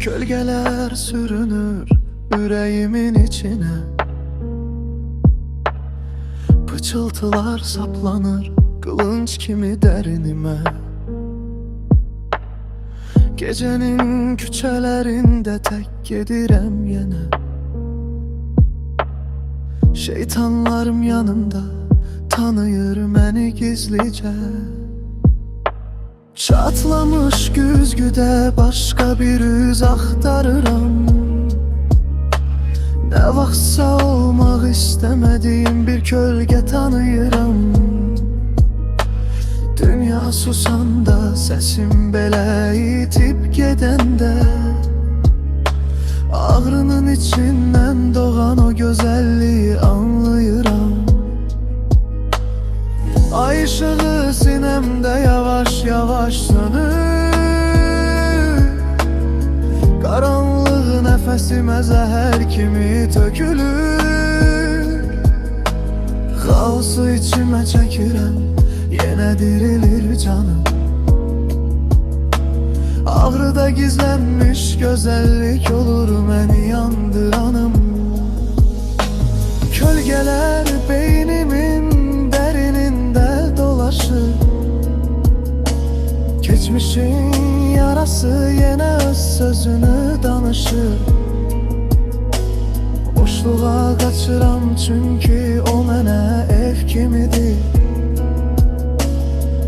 Gölgeler sürünür yüreğimin içine, pıçıltılar saplanır kılınç kimi derinime. Gecenin küçelerinde tek gedirem yine, şeytanlarım yanımda tanıyır məni gizlice. Çatlamış güzgüde başka bir üz axtarıram. Ne vaxtsa olmaq istemediğim bir kölge tanıyıram. Dünya susanda sesim belə itip gedende, ağrının içinden doğan o güzelliği anlayıram. Ay ışığı sinemde yavaş yavaş sönür, karanlığı nefesime zehir kimi tökülür. Kaosu içime çekirem, yine dirilir canım. Ağrıda gizlenmiş güzellik olur beni yandıranım. Kölgeler beynimin derininde dolaşır, geçmişin yarası yine öz sözünü danışır. Boşluğa kaçıram çünkü o mənə ev kimidir.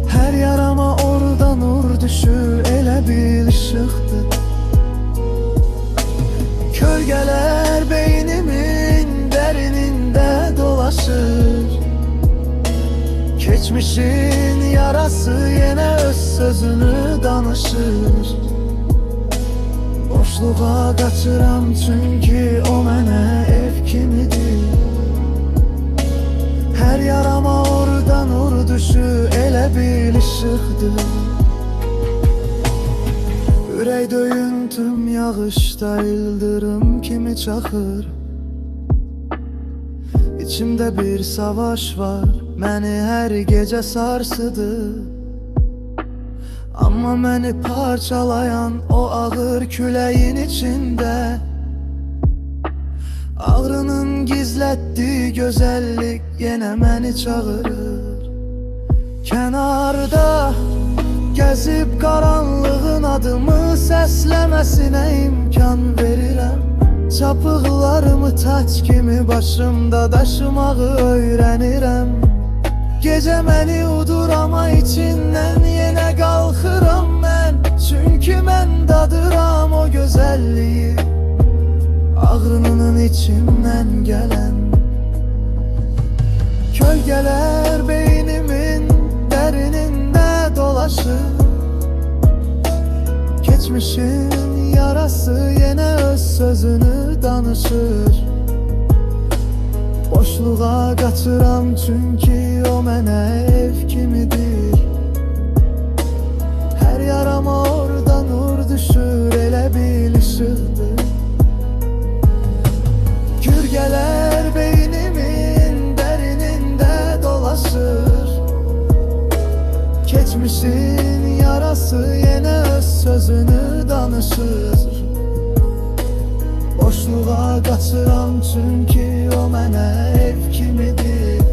Her yarama orada nur düşür, elə bir ışıqdır. Kölgeler beynimin derininde dolaşır, geçmişin yarası yine öz sözünü danışır. Boşluğa kaçıram çünkü o mənə ev kimidir. Her yarama orada nur düşür, elə bir ışıqdır. Ürək döyüntüm yağışda ildırım kimi çaxır. İçimde bir savaş var, məni her gece sarsıdır. Ama məni parçalayan o ağır küləyin içinde, ağrının gizlettiği güzellik yine məni çağırır. Kenarda gezip karanlığın adımı seslemesine imkan verirəm. Çapıqlarımı taç kimi başımda daşımağı öğrenirəm. Gece məni udur ama içinden yine kalkıram ben. Çünkü mən dadıram o güzelliği, ağrının içinden gelen. Kölgeler beynimin derininde dolaşır, geçmişin yarası yine öz sözünü danışır. Boşluğa kaçıram çünkü o mənə ev kimidir. Her yarama orada nur düşür, elə bir ışıqdır. Kölgeler beynimin derininde dolaşır, geçmişin yarası yine öz sözünü danışır. Boşluğa kaçıram çünkü o mənə ev kimidir.